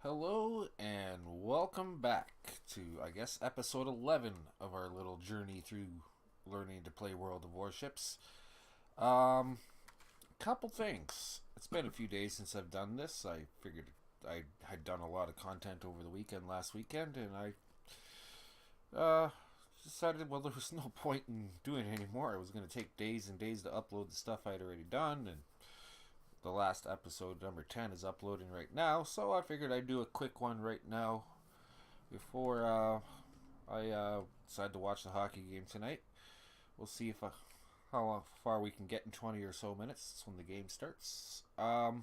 Hello and welcome back to, I guess, episode 11 of our little journey through learning to play World of Warships. Couple things. It's been a few days since I've done this. I figured I had done a lot of content over the weekend last weekend, and I decided, well, there was no point in doing it anymore. It was going to take days and days to upload the stuff I'd already done, and the last episode, number 10, is uploading right now, so I figured I'd do a quick one right now before I decide to watch the hockey game tonight. We'll see if how far we can get in 20 or so minutes. That's when the game starts. A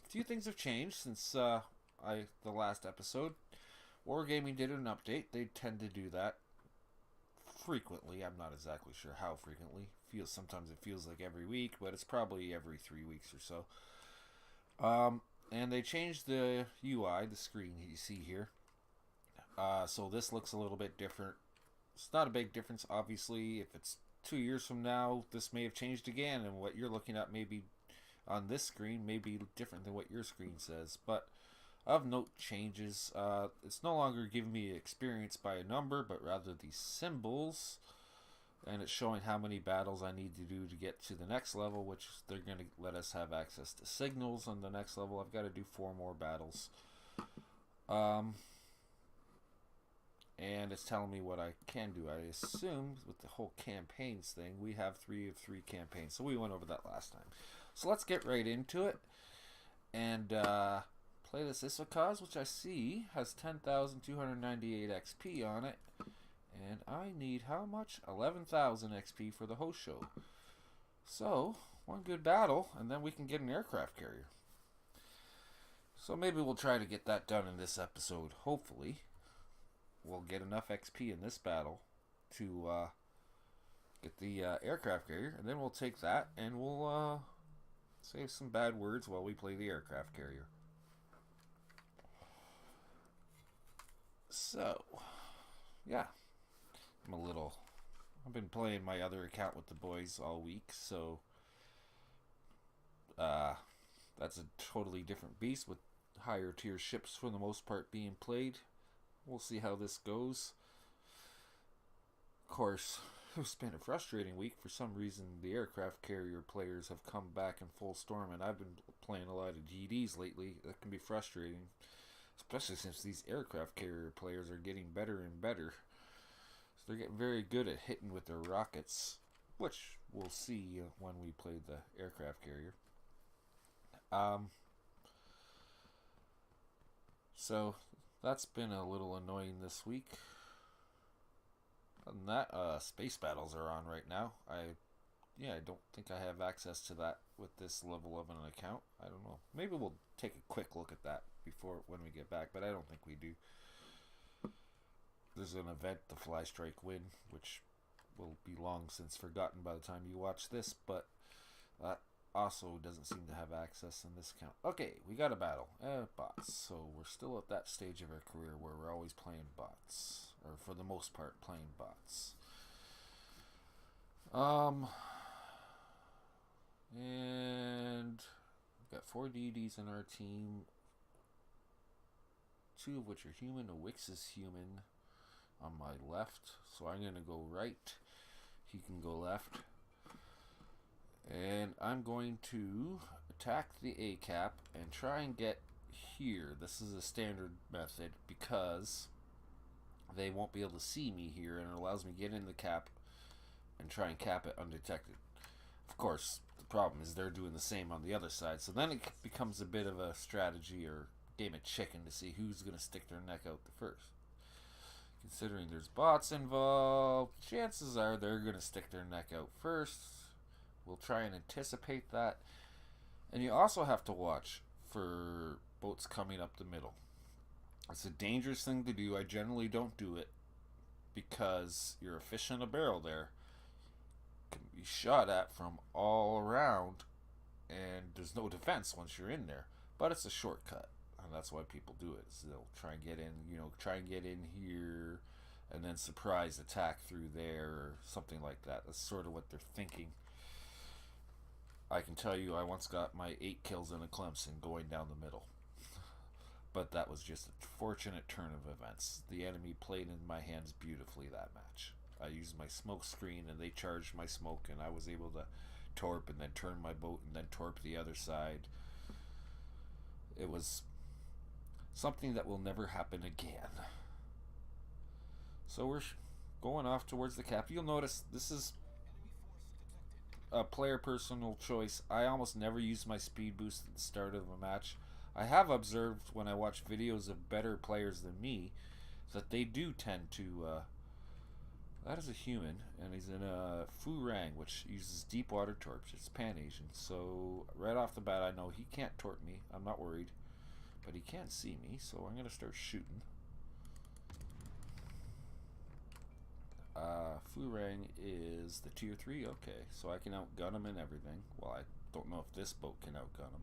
few things have changed since the last episode. Wargaming did an update. They tend to do that frequently. I'm not exactly sure how frequently. Sometimes it feels like every week, but it's probably every 3 weeks or so. And they changed the UI, the screen you see here. So this looks a little bit different. It's not a big difference, obviously. If it's 2 years from now, this may have changed again, and what you're looking at maybe on this screen may be different than what your screen says. But of note changes, it's no longer giving me experience by a number, but rather these symbols. And it's showing how many battles I need to do to get to the next level, which they're going to let us have access to signals on the next level. I've got to do 4 more battles. And it's telling me what I can do. I assume with the whole campaigns thing, we have 3 of 3 campaigns. So we went over that last time. So let's get right into it and play this Isokaz, which I see has 10,298 XP on it. And I need how much? 11,000 XP for the host show. So, one good battle, and then we can get an aircraft carrier. So maybe we'll try to get that done in this episode. Hopefully, we'll get enough XP in this battle to get the aircraft carrier. And then we'll take that and we'll save some bad words while we play the aircraft carrier. So, yeah. I've been playing my other account with the boys all week, so that's a totally different beast with higher tier ships for the most part being played. We'll see how this goes. Of course, it's been a frustrating week. For some reason, the aircraft carrier players have come back in full storm, and I've been playing a lot of GDs lately. That can be frustrating, especially since these aircraft carrier players are getting better and better. They're getting very good at hitting with their rockets, which we'll see when we play the aircraft carrier. So that's been a little annoying this week. Other than that, space battles are on right now. I don't think I have access to that with this level of an account. I don't know. Maybe we'll take a quick look at that when we get back, but I don't think we do. There's an event, the Fly Strike Win, which will be long since forgotten by the time you watch this, but that also doesn't seem to have access in this account. Okay, we got a battle. Bots. So we're still at that stage of our career where we're always playing bots, or for the most part playing bots. And we've got 4 DDs in our team, 2 of which are human. A Wix is human on my left, so I'm going to go right. He can go left. And I'm going to attack the A cap and try and get here. This is a standard method because they won't be able to see me here, and it allows me to get in the cap and try and cap it undetected. Of course, the problem is they're doing the same on the other side, so then it becomes a bit of a strategy or game of chicken to see who's going to stick their neck out the first. Considering there's bots involved, chances are they're going to stick their neck out first. We'll try and anticipate that. And you also have to watch for boats coming up the middle. It's a dangerous thing to do. I generally don't do it because you're a fish in a barrel there. Can be shot at from all around, and there's no defense once you're in there. But it's a shortcut. And that's why people do it. So they'll try and get in here, and then surprise attack through there, or something like that. That's sort of what they're thinking. I can tell you, I once got my 8 kills in a Clemson going down the middle. But that was just a fortunate turn of events. The enemy played in my hands beautifully that match. I used my smoke screen and they charged my smoke, and I was able to torp and then turn my boat and then torp the other side. It was something that will never happen again. So we're going off towards the cap. You'll notice this is a player personal choice. I almost never use my speed boost at the start of a match. I have observed when I watch videos of better players than me that they do tend to that is a human, and he's in a Fu Rang, which uses deep water torps. It's Pan Asian, so right off the bat I know he can't torp me. I'm not worried, but he can't see me, so I'm gonna start shooting. Fu Rang is the tier 3. Okay, so I can outgun him and everything. Well, I don't know if this boat can outgun him.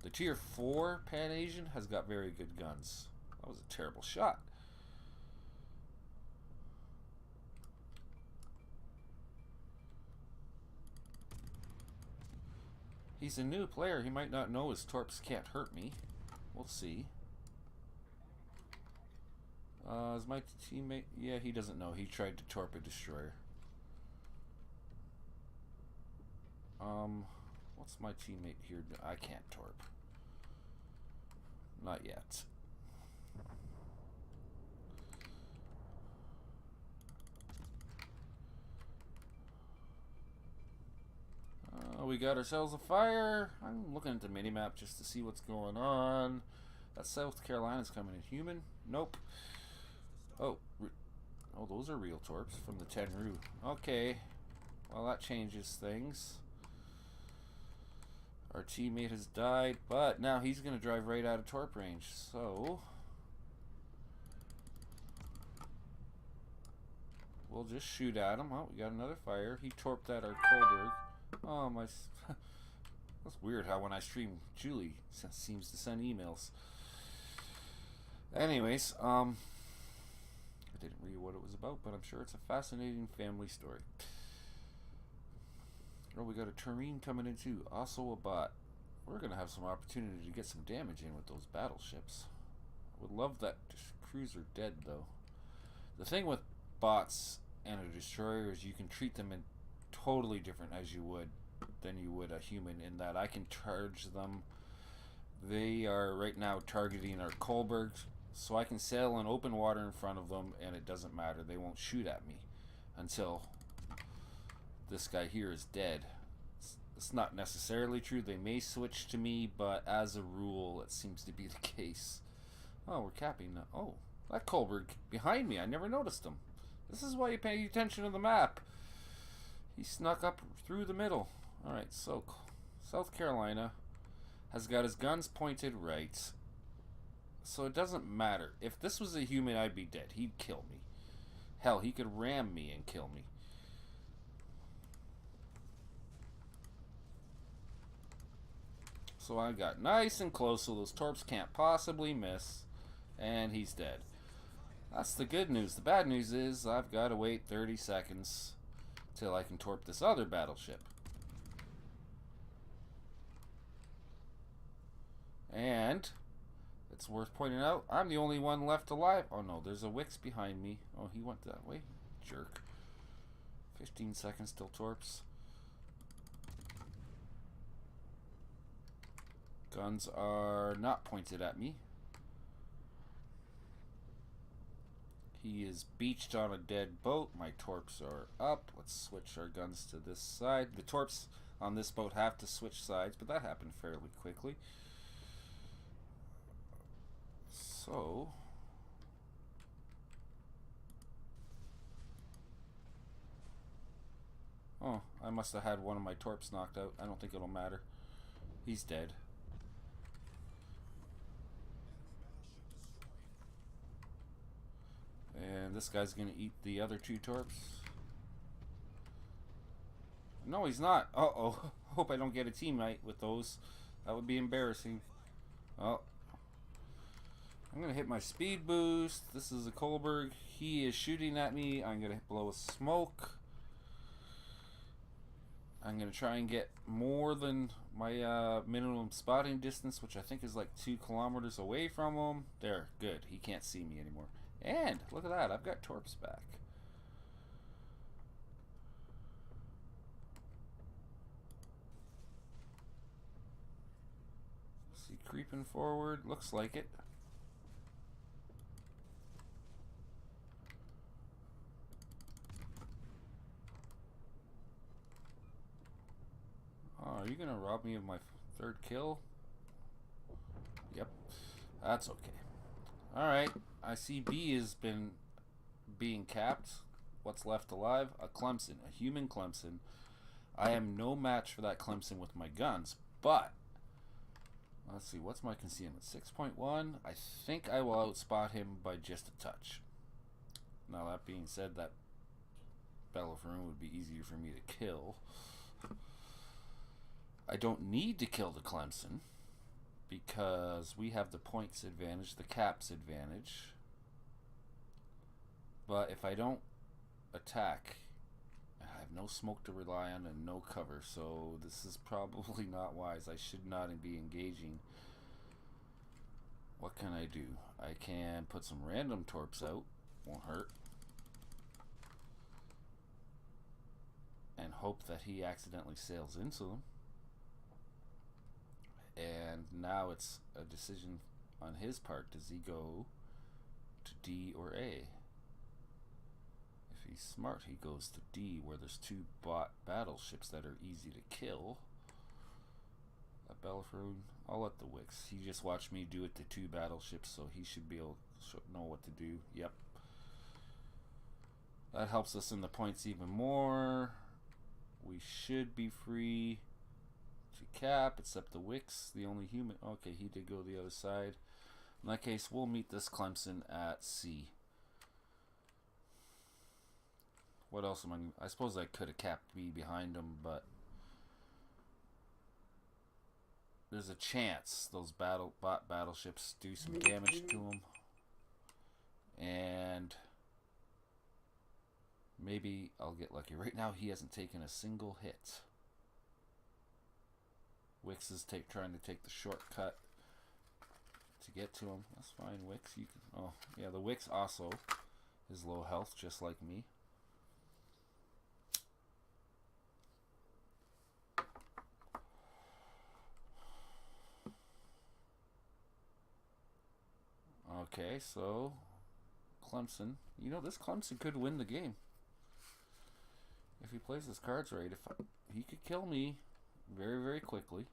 The tier 4 Pan Asian has got very good guns. That was a terrible shot. He's a new player. He might not know his torps can't hurt me. We'll see. Is my teammate... Yeah, he doesn't know. He tried to torp a destroyer. What's my teammate here? I can't torp. Not yet. We got ourselves a fire. I'm looking at the minimap just to see what's going on. That South Carolina's coming in. Human? Nope. Oh, those are real torps from the Tenru. Okay. Well, that changes things. Our teammate has died, but now he's going to drive right out of torp range. So we'll just shoot at him. Oh, we got another fire. He torped at our Kolberg. Oh, my... That's weird how when I stream, Julie seems to send emails. Anyways, I didn't read what it was about, but I'm sure it's a fascinating family story. Oh, we got a Tureen coming in too. Also a bot. We're going to have some opportunity to get some damage in with those battleships. I would love that cruiser dead, though. The thing with bots and a destroyer is you can treat them in totally different as you would than you would a human, in that I can charge them. They are right now targeting our Kolbergs, so I can sail in open water in front of them and it doesn't matter. They won't shoot at me until this guy here is dead. It's not necessarily true. They may switch to me, but as a rule it seems to be the case. Oh, we're capping now. Oh, that Kolberg behind me, I never noticed him. This is why you pay attention to the map. He snuck up through the middle. Alright, so South Carolina has got his guns pointed right. So it doesn't matter. If this was a human, I'd be dead. He'd kill me. Hell, he could ram me and kill me. So I got nice and close so those torps can't possibly miss. And he's dead. That's the good news. The bad news is I've got to wait 30 seconds till I can torp this other battleship. And it's worth pointing out, I'm the only one left alive. Oh no, there's a Wix behind me. Oh, he went that way. Jerk. 15 seconds till torps. Guns are not pointed at me. He is beached on a dead boat. My torps are up. Let's switch our guns to this side. The torps on this boat have to switch sides, but that happened fairly quickly. So oh, I must have had one of my torps knocked out. I don't think it'll matter. He's dead. And this guy's gonna eat the other two torps. No, he's not. Uh-oh. Hope I don't get a teammate with those. That would be embarrassing. Oh. I'm gonna hit my speed boost. This is a Kolberg. He is shooting at me. I'm gonna blow a smoke. I'm gonna try and get more than my minimum spotting distance, which I think is like 2 kilometers away from him. There, good. He can't see me anymore. And look at that, I've got torps back. Is he creeping forward? Looks like it. Oh, are you gonna rob me of my third kill? Yep, that's okay. Alright, I see B has been being capped. What's left alive? A Clemson, a human Clemson. I am no match for that Clemson with my guns, but let's see, what's my concealment? 6.1. I think I will outspot him by just a touch. Now, that being said, that Bellafaroon would be easier for me to kill. I don't need to kill the Clemson because we have the points advantage, the caps advantage. But if I don't attack, I have no smoke to rely on and no cover, so this is probably not wise. I should not be engaging. What can I do? I can put some random torps out, won't hurt, and hope that he accidentally sails into them. And now it's a decision on his part. Does he go to D or A? If he's smart, he goes to D, where there's 2 battleships that are easy to kill. That Bellafaroon, I'll let the Wicks. He just watched me do it to 2 battleships, so he should be able to know what to do. Yep. That helps us in the points even more. We should be free to cap, except the Wicks, the only human. Okay, he did go the other side. In that case, we'll meet this Clemson at C. What else am I suppose I could have capped B behind him, but there's a chance those battleships do some damage to him. And maybe I'll get lucky. Right now, he hasn't taken a single hit. Wicks is trying to take the shortcut to get to him. That's fine, Wicks. You can. Oh, yeah, the Wicks also is low health, just like me. Okay, so Clemson. You know, this Clemson could win the game if he plays his cards right. He could kill me very, very quickly.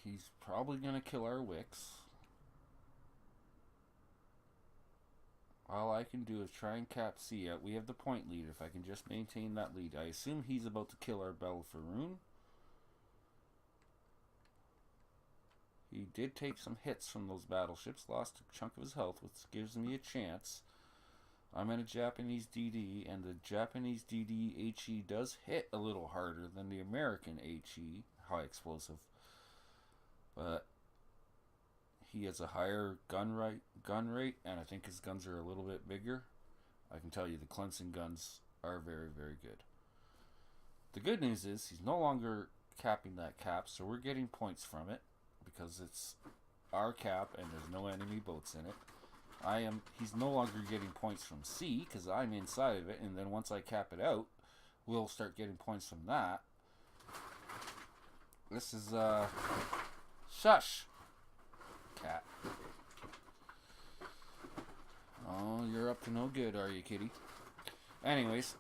He's probably going to kill our Wicks. All I can do is try and cap C. We have the point lead. If I can just maintain that lead. I assume he's about to kill our Bellafaroon. He did take some hits from those battleships, lost a chunk of his health, which gives me a chance. I'm in a Japanese DD, and the Japanese DD HE does hit a little harder than the American HE, high explosive. But he has a higher gun rate, and I think his guns are a little bit bigger. I can tell you the Clemson guns are very, very good. The good news is he's no longer capping that cap, so we're getting points from it because it's our cap and there's no enemy boats in it. He's no longer getting points from C because I'm inside of it, and then once I cap it out, we'll start getting points from that. This is shush, cat. Oh, you're up to no good, are you, kitty? Anyways,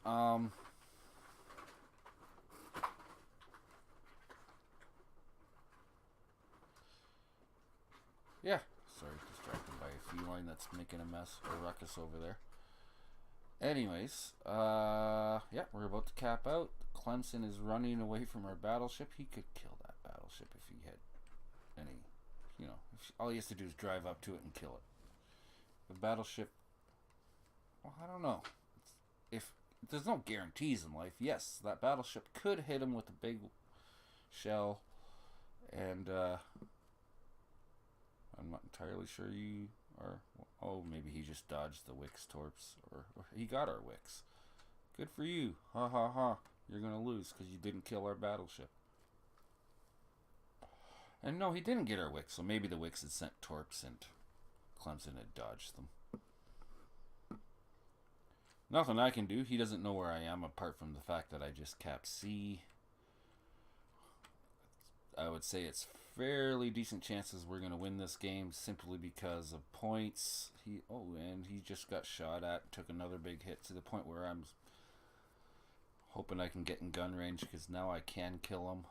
yeah, sorry, distracted by a feline that's making a mess or ruckus over there. Anyways, yeah, we're about to cap out. Clemson is running away from our battleship. He could kill that battleship if he had any, all he has to do is drive up to it and kill it. The battleship, well, I don't know. If there's no guarantees in life, yes, that battleship could hit him with a big shell, and I'm not entirely sure you Or, oh, maybe he just dodged the Wix torps. Or he got our Wix. Good for you. Ha ha ha. You're going to lose because you didn't kill our battleship. And no, he didn't get our Wix, so maybe the Wix had sent torps and Clemson had dodged them. Nothing I can do. He doesn't know where I am apart from the fact that I just capped C. I would say it's fairly decent chances we're going to win this game simply because of points. And he just got shot at, took another big hit to the point where I'm hoping I can get in gun range because now I can kill him.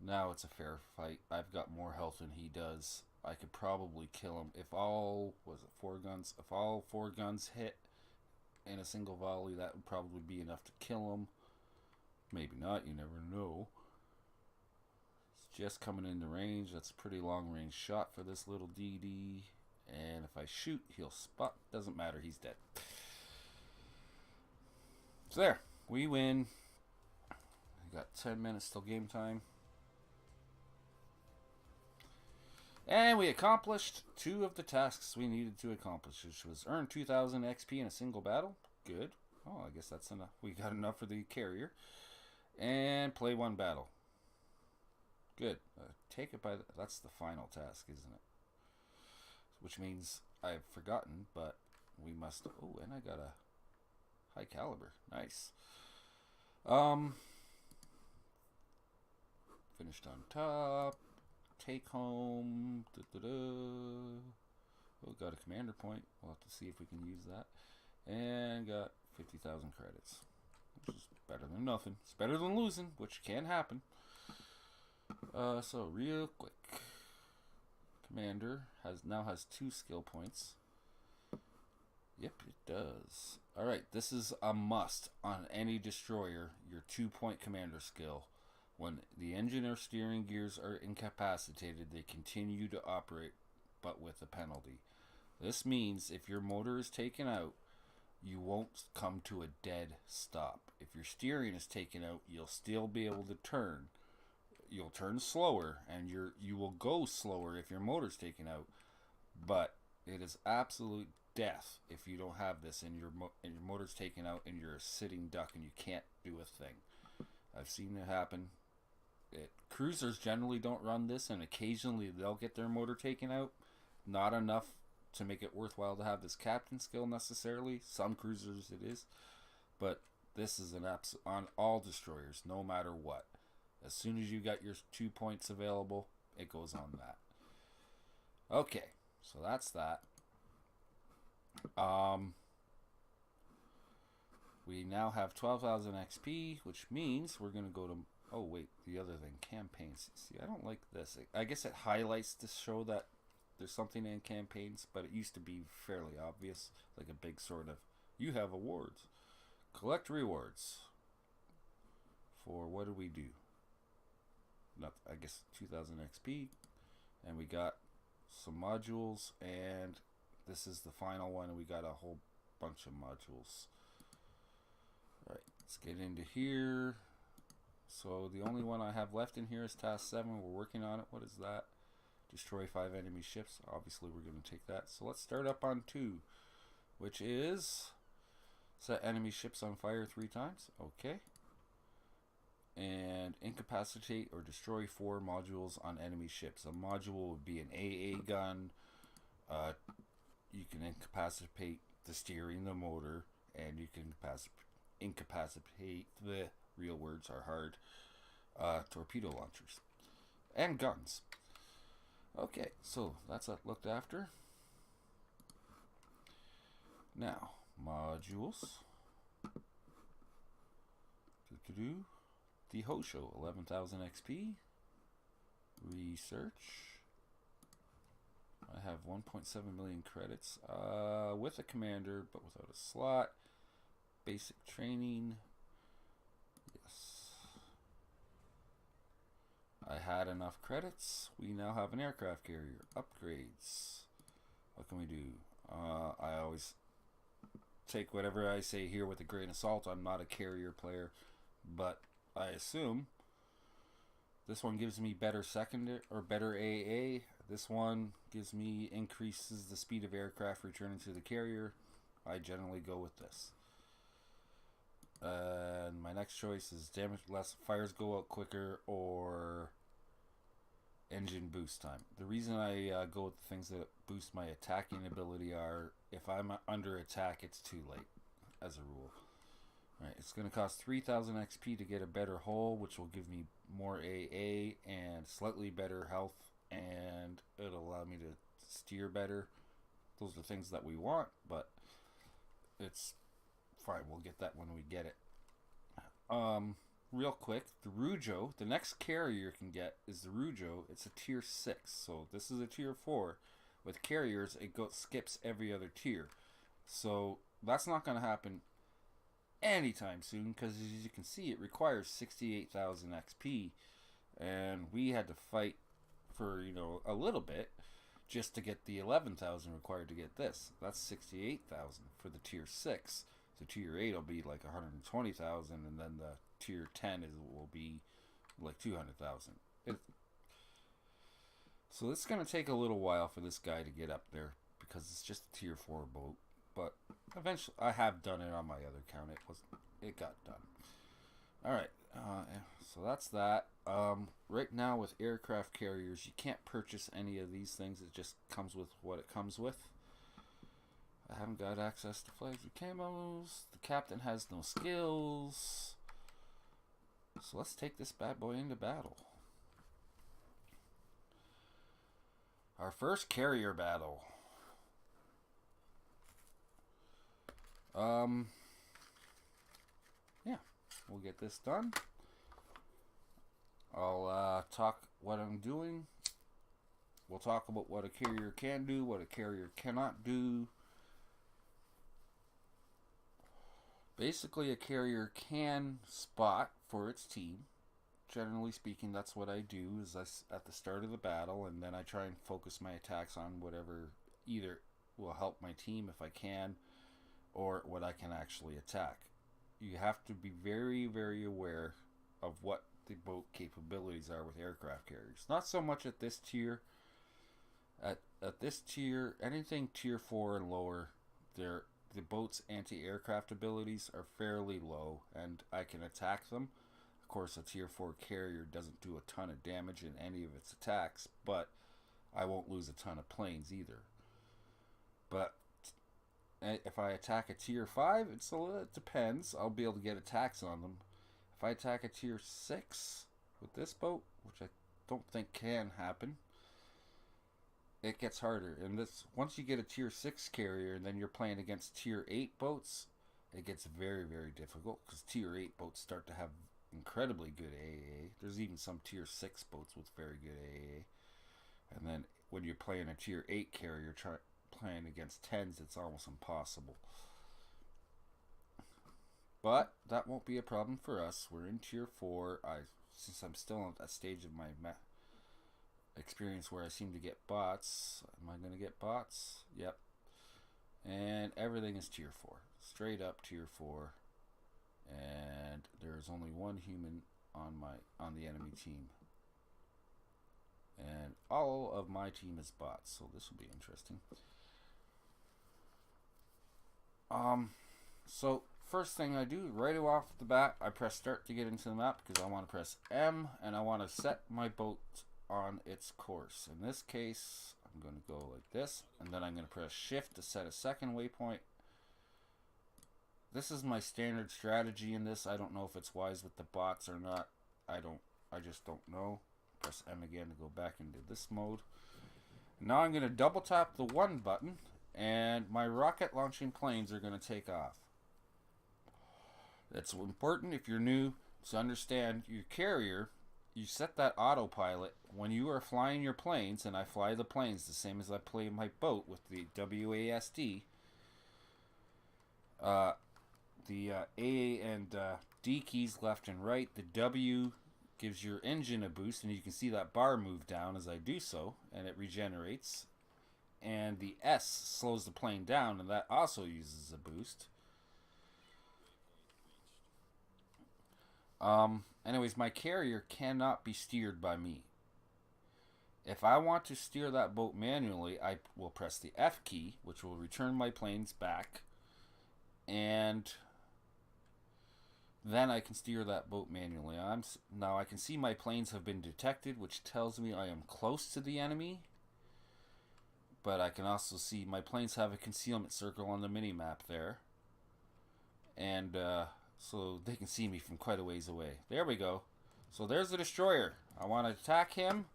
Now it's a fair fight. I've got more health than he does. I could probably kill him if all, was it 4 guns? If all 4 guns hit in a single volley, that would probably be enough to kill him. Maybe not, you never know. It's just coming into range. That's a pretty long range shot for this little DD. And if I shoot, he'll spot. Doesn't matter, he's dead. So there, we win. We got 10 minutes till game time. And we accomplished 2 of the tasks we needed to accomplish, which was earn 2,000 XP in a single battle. Good. Oh, I guess that's enough. We got enough for the carrier. And play 1 battle. Good. Take it by that's the final task, isn't it? Which means I've forgotten, but we must... Oh, and I got a high caliber. Nice. Finished on top. Take home. Oh, got a commander point. We'll have to see if we can use that. And got 50,000 credits, which is better than nothing. It's better than losing, which can happen. So real quick, commander now has 2 skill points. Yep, it does. All right, this is a must on any destroyer. Your 2-point commander skill. When the engine or steering gears are incapacitated, they continue to operate, but with a penalty. This means if your motor is taken out, you won't come to a dead stop. If your steering is taken out, you'll still be able to turn. You'll turn slower, and you will go slower if your motor's taken out. But it is absolute death if you don't have this and your motor's taken out and you're a sitting duck and you can't do a thing. I've seen it happen. Cruisers generally don't run this, and occasionally they'll get their motor taken out. Not enough to make it worthwhile to have this captain skill necessarily. Some cruisers it is, but this is an on all destroyers, no matter what. As soon as you got your 2 points available, it goes on that. Okay, so that's that. We now have 12,000 XP, which means we're going to go to... Oh, wait, the other thing, campaigns. See, I don't like this. I guess it highlights to show that there's something in campaigns, but it used to be fairly obvious, like a big sort of, you have awards. Collect rewards. For what did we do? Not, I guess 2,000 XP. And we got some modules, and this is the final one, and we got a whole bunch of modules. Alright, let's get into here. So the only one I have left in here is task 7. We're working on it. What is that? Destroy 5 enemy ships. Obviously we're going to take that. So let's start up on 2, which is set enemy ships on fire 3 times. Okay. And incapacitate or destroy 4 modules on enemy ships. A module would be an AA gun. You can incapacitate the steering, the motor, and you can incapacitate the real words are hard. Torpedo launchers and guns. Okay, so that's looked after. Now modules. The Hosho, 11,000 XP. Research. I have 1.7 million credits with a commander, but without a slot. Basic training. Yes. I had enough credits. We now have an aircraft carrier. Upgrades. What can we do? I always take whatever I say here with a grain of salt. I'm not a carrier player, but I assume this one gives me better secondary or better AA. This one gives me increases the speed of aircraft returning to the carrier. I generally go with this. And my next choice is damage less, fires go out quicker, or engine boost time. The reason I go with the things that boost my attacking ability are if I'm under attack, it's too late, as a rule. Alright, it's going to cost 3,000 XP to get a better hull, which will give me more AA and slightly better health, and it'll allow me to steer better. Those are things that we want, but it's fine. We'll get that when we get it. Real quick, the Rujo, the next carrier you can get is the Rujo. It's a tier 6, so this is a tier 4. With carriers, it skips every other tier. So that's not going to happen anytime soon, because as you can see, it requires 68,000 XP, and we had to fight for, you know, a little bit just to get the 11,000 required to get this. That's 68,000 for the tier 6. So tier 8 will be like 120,000, and then the tier 10 will be like 200,000. So it's going to take a little while for this guy to get up there, because it's just a tier 4 boat. But eventually, I have done it on my other account. It got done. Alright, so that's that. Right now with aircraft carriers, you can't purchase any of these things. It just comes with what it comes with. I haven't got access to flags or camos. The captain has no skills. So let's take this bad boy into battle. Our first carrier battle. Yeah, we'll get this done. I'll talk what I'm doing. We'll talk about what a carrier can do, what a carrier cannot do. Basically, a carrier can spot for its team. Generally speaking, that's what I do, is at the start of the battle, and then I try and focus my attacks on whatever either will help my team if I can, or what I can actually attack. You have to be very, very aware of what the boat capabilities are with aircraft carriers. Not so much at this tier. At this tier, anything tier 4 and lower, the boat's anti-aircraft abilities are fairly low, and I can attack them. Of course, a tier 4 carrier doesn't do a ton of damage in any of its attacks, but I won't lose a ton of planes either. But if I attack a tier 5, it depends. I'll be able to get attacks on them. If I attack a tier 6 with this boat, which I don't think can happen, it gets harder. And once you get a tier 6 carrier and then you're playing against tier 8 boats, it gets very, very difficult, because tier 8 boats start to have incredibly good AA. There's even some tier 6 boats with very good AA. And then when you're playing a tier 8 carrier playing against 10s, it's almost impossible. But that won't be a problem for us. We're in tier 4. Since I'm still at that stage of my experience where I seem to get bots. Am I going to get bots? Yep. And everything is tier 4. Straight up tier 4. And there's only one human on the enemy team. And all of my team is bots, so this will be interesting. So first thing I do, right off the bat, I press start to get into the map, because I want to press M, and I want to set my boat on its course. In this case, I'm going to go like this, and then I'm going to press shift to set a second waypoint. This is my standard strategy in this. I don't know if it's wise with the bots or not. I just don't know. Press M again to go back into this mode. Now I'm going to double tap the 1 button, and my rocket launching planes are going to take off. That's important if you're new to understand your carrier. You set that autopilot when you are flying your planes, and I fly the planes the same as I play my boat with the WASD. The A and D keys left and right. The W gives your engine a boost, and you can see that bar move down as I do so, and it regenerates. And the S slows the plane down, and that also uses a boost. Anyways, my carrier cannot be steered by me. If I want to steer that boat manually, I will press the F key, which will return my planes back, and then I can steer that boat manually. Now I can see my planes have been detected, which tells me I am close to the enemy. But I can also see my planes have a concealment circle on the mini map there, and so they can see me from quite a ways away. There we go. So there's the destroyer. I want to attack him.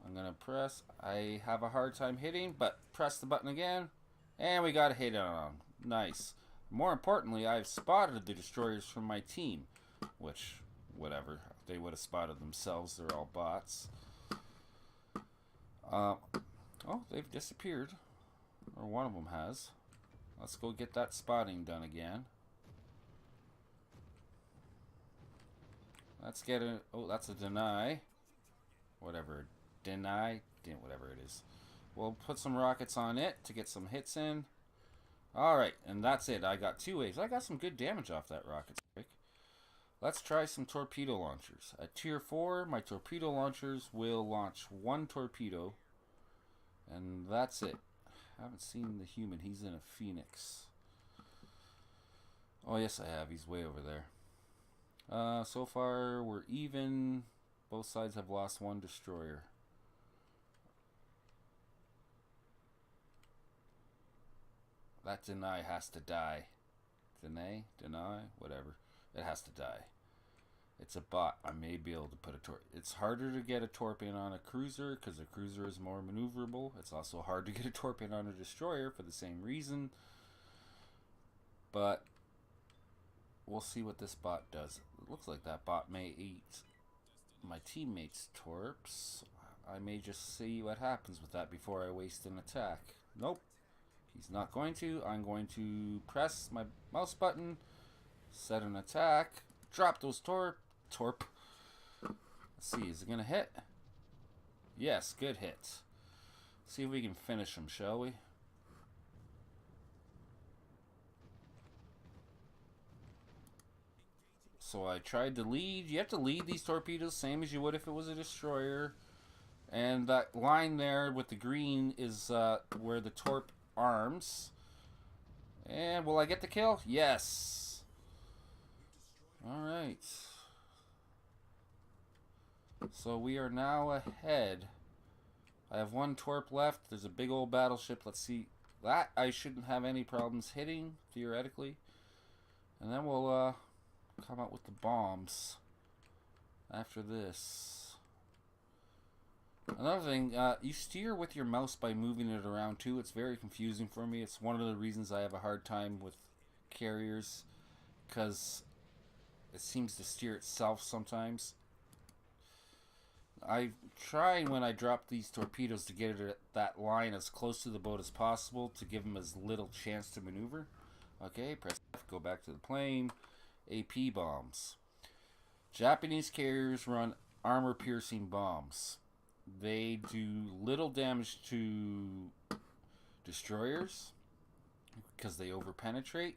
I'm gonna press. I have a hard time hitting, but press the button again, and we got a hit on. Nice. More importantly, I've spotted the destroyers from my team, which, whatever, they would have spotted themselves. They're all bots. Oh, they've disappeared, or one of them has. Let's go get that spotting done again. Let's get a. Oh, that's a deny. Whatever. Deny. Whatever it is. We'll put some rockets on it to get some hits in. Alright, and that's it. I got 2 waves. I got some good damage off that rocket strike. Let's try some torpedo launchers. At tier 4, my torpedo launchers will launch 1 torpedo. And that's it. I haven't seen the human. He's in a Phoenix. Oh, yes, I have. He's way over there. So far, we're even. Both sides have lost 1 destroyer. That deny has to die. Deny, whatever. It has to die. It's a bot. I may be able to put a torp. It's harder to get a torp in on a cruiser because a cruiser is more maneuverable. It's also hard to get a torp in on a destroyer for the same reason. But we'll see what this bot does. It looks like that bot may eat my teammates' torps. I may just see what happens with that before I waste an attack. Nope. He's not going to. I'm going to press my mouse button, set an attack, drop those torp. Let's see, is it going to hit? Yes, good hit. See if we can finish him, shall we? So I tried to lead. You have to lead these torpedoes, same as you would if it was a destroyer. And that line there with the green is where the torp arms. And will I get the kill? Yes. Alright. So we are now ahead. I have 1 torp left. There's a big old battleship. Let's see. That I shouldn't have any problems hitting, theoretically. And then we'll come out with the bombs after this. Another thing, you steer with your mouse by moving it around too. It's very confusing for me. It's one of the reasons I have a hard time with carriers, because it seems to steer itself sometimes. I try when I drop these torpedoes to get it at that line as close to the boat as possible to give them as little chance to maneuver. Okay, press F, go back to the plane. AP bombs. Japanese carriers run armor-piercing bombs. They do little damage to destroyers because they overpenetrate.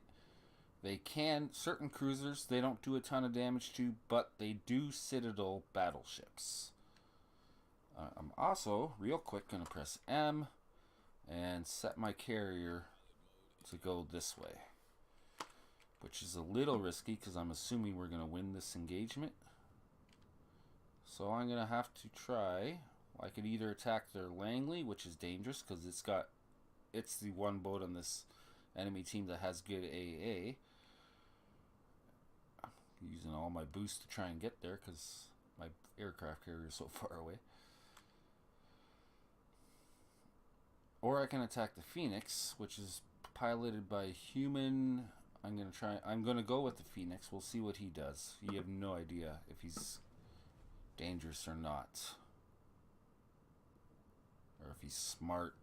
They can, certain cruisers, they don't do a ton of damage to, but they do citadel battleships. I'm also, real quick, going to press M and set my carrier to go this way, which is a little risky because I'm assuming we're going to win this engagement. So I'm going to have to try. I could either attack their Langley, which is dangerous because it's the 1 boat on this enemy team that has good AA. I'm using all my boost to try and get there because my aircraft carrier is so far away. Or I can attack the Phoenix, which is piloted by a human. I'm gonna go with the Phoenix. We'll see what he does. You have no idea if he's dangerous or not, or if he's smart.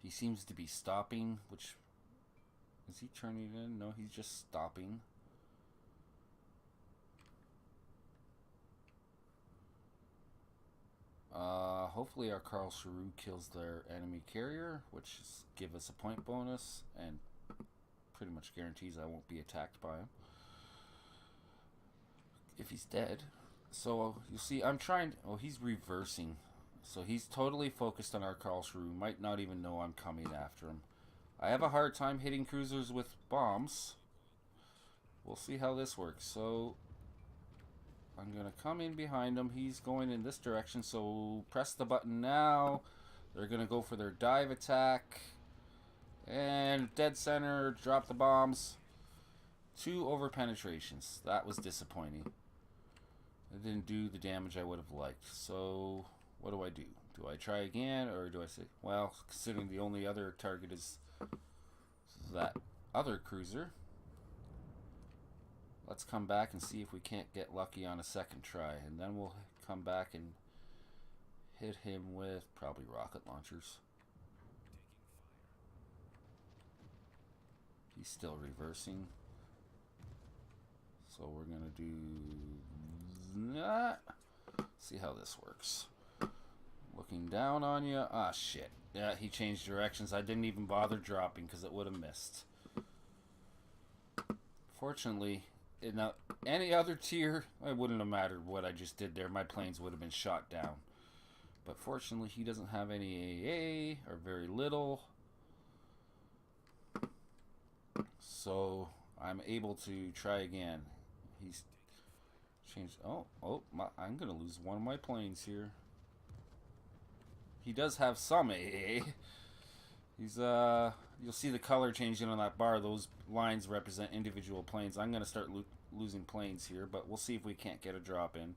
He seems to be stopping, which, is he turning in? No, he's just stopping. Hopefully our Carl Cheroux kills their enemy carrier, which is give us a point bonus and pretty much guarantees I won't be attacked by him if he's dead. So you see, I'm trying. Oh, he's reversing. So he's totally focused on our Karlsruhe. Might not even know I'm coming after him. I have a hard time hitting cruisers with bombs. We'll see how this works. So I'm going to come in behind him. He's going in this direction, so press the button now. They're going to go for their dive attack. And dead center, drop the bombs. 2 over penetrations. That was disappointing. It didn't do the damage I would have liked. So what do? Do I try again, or do I say, well, considering the only other target is that other cruiser, let's come back and see if we can't get lucky on a second try, and then we'll come back and hit him with probably rocket launchers. He's still reversing, so we're gonna do that. See how this works. Looking down on you. Ah, shit. Yeah, he changed directions. I didn't even bother dropping because it would have missed. Fortunately, in any other tier, it wouldn't have mattered what I just did there. My planes would have been shot down. But fortunately, he doesn't have any AA, or very little. So I'm able to try again. He's changed. I'm going to lose one of my planes here. He does have some AA. He's you'll see the color changing on that bar. Those lines represent individual planes. I'm going to start losing planes here, but we'll see if we can't get a drop in.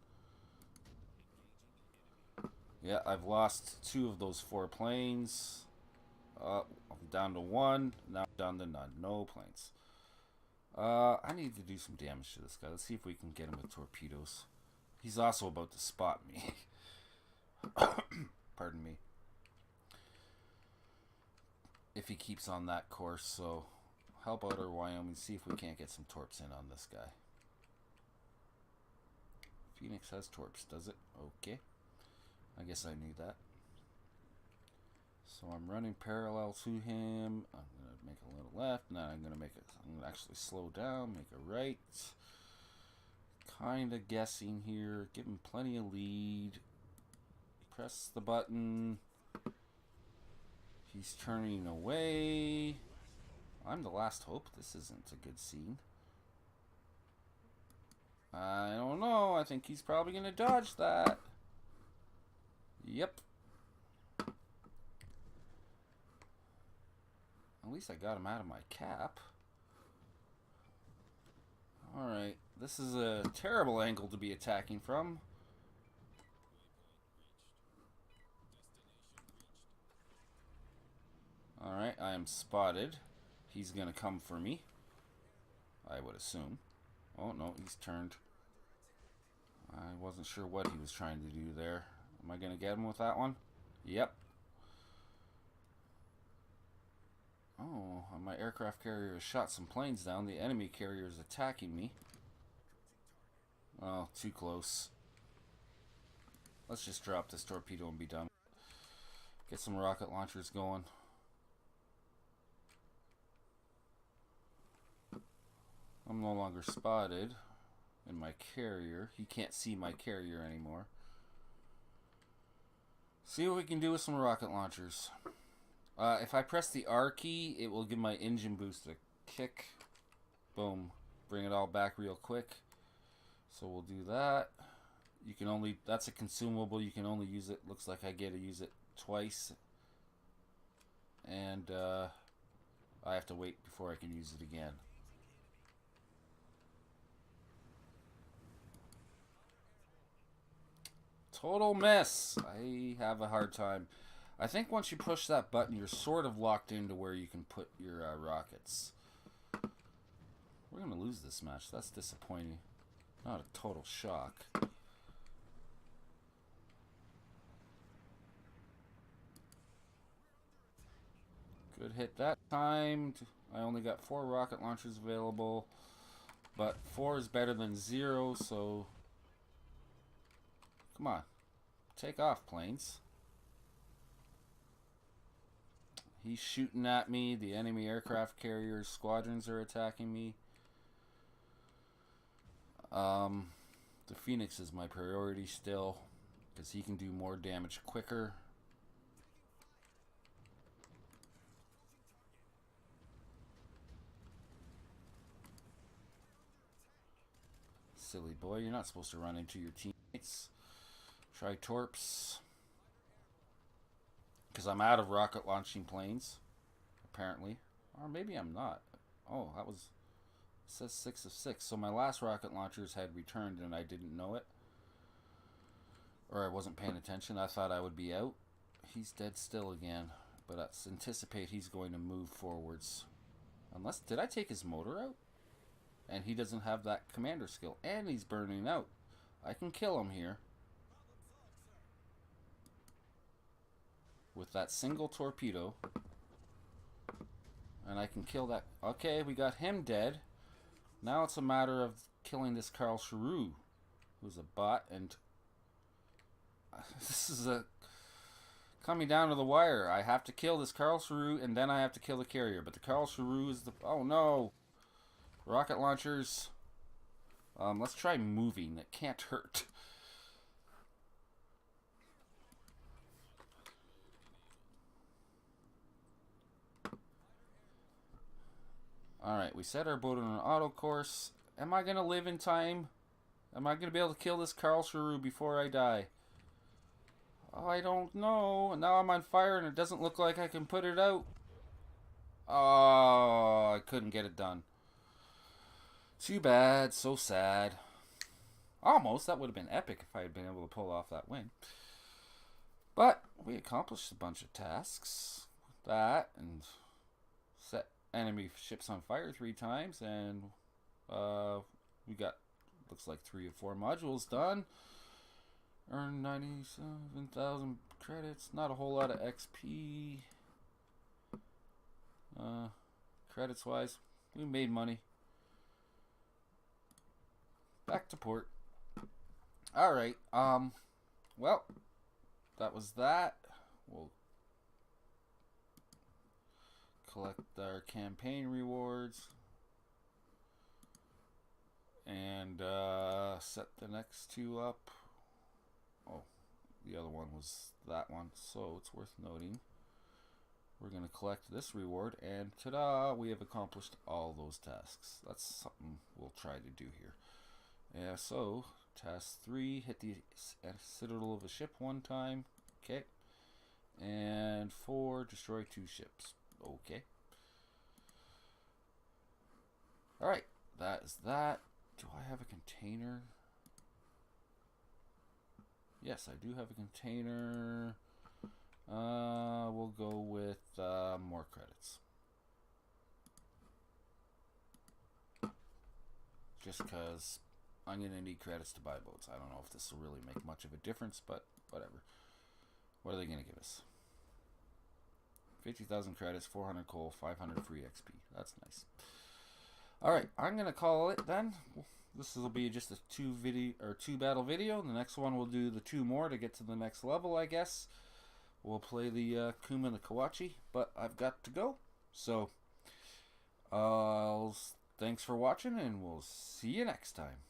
Yeah, I've lost 2 of those 4 planes. I'm down to 1. Now I'm down to none. No planes. I need to do some damage to this guy. Let's see if we can get him with torpedoes. He's also about to spot me. Pardon me. If he keeps on that course, so help out our Wyoming, see if we can't get some torps in on this guy. Phoenix has torps, does it? Okay. I guess I knew that. So I'm running parallel to him. I'm going to make a little left. Now I'm going to actually slow down, make a right. Kind of guessing here. Give him plenty of lead. Press the button. He's turning away. I'm the last hope. This isn't a good scene. I don't know. I think he's probably going to dodge that. Yep. At least I got him out of my cap. Alright. This is a terrible angle to be attacking from. Alright, I am spotted. He's going to come for me, I would assume. Oh, no, he's turned. I wasn't sure what he was trying to do there. Am I going to get him with that one? Yep. Oh, my aircraft carrier has shot some planes down. The enemy carrier is attacking me. Oh, too close. Let's just drop this torpedo and be done. Get some rocket launchers going. I'm no longer spotted in my carrier. He can't see my carrier anymore. See what we can do with some rocket launchers. If I press the R key, it will give my engine boost a kick. Boom. Bring it all back real quick. So we'll do that. You can only, that's a consumable. You can only use it, looks like I get to use it twice. And I have to wait before I can use it again. Total miss. I have a hard time. I think once you push that button, you're sort of locked into where you can put your rockets. We're going to lose this match. That's disappointing. Not a total shock. Good hit that time. I only got 4 rocket launchers available, but 4 is better than 0, so come on. Take off, planes. He's shooting at me. The enemy aircraft carriers squadrons are attacking me. The Phoenix is my priority still. because he can do more damage quicker. Silly boy, you're not supposed to run into your teammates. Try torps. Because I'm out of rocket launching planes, apparently. Or maybe I'm not. Oh, that was... It says 6 of 6. So my last rocket launchers had returned and I didn't know it. Or I wasn't paying attention. I thought I would be out. He's dead still again. But let's anticipate he's going to move forwards. Unless... Did I take his motor out? And he doesn't have that commander skill. And he's burning out. I can kill him here. With that single torpedo. And I can kill that. Okay, we got him dead. Now it's a matter of killing this Karlsruhe, who's a bot. And this is a coming down to the wire. I have to kill this Karlsruhe, and then I have to kill the carrier. But the Karlsruhe is the... Oh no! Rocket launchers. Let's try moving. It can't hurt. Alright, we set our boat on an auto course. Am I going to live in time? Am I going to be able to kill this Karlsruhe before I die? Oh, I don't know. Now I'm on fire and it doesn't look like I can put it out. Oh, I couldn't get it done. Too bad. So sad. Almost. That would have been epic if I had been able to pull off that win. But we accomplished a bunch of tasks. That and set enemy ships on fire 3 times, and we got, looks like 3 or 4 modules done. Earned 97,000 credits. Not a whole lot of XP. Credits wise, we made money. Back to port. Alright, well, that was that. We'll collect our campaign rewards and set the next 2 up. Oh, the other one was that one, so it's worth noting. We're going to collect this reward, and ta-da, we have accomplished all those tasks. That's something we'll try to do here. Yeah, so task 3, hit the citadel of a ship 1 time. Okay. And 4, destroy 2 ships. Okay. Alright, that is that. Do I have a container? Yes, I do have a container. We'll go with more credits. Just because I'm going to need credits to buy boats. I don't know if this will really make much of a difference, but whatever. What are they going to give us? 50,000 credits, 400 coal, 500 free XP. That's nice. Alright, I'm going to call it then. This will be just a 2 battle video. The next one we'll do the 2 more to get to the next level, I guess. We'll play the Kuma and the Kawachi, but I've got to go. So, thanks for watching, and we'll see you next time.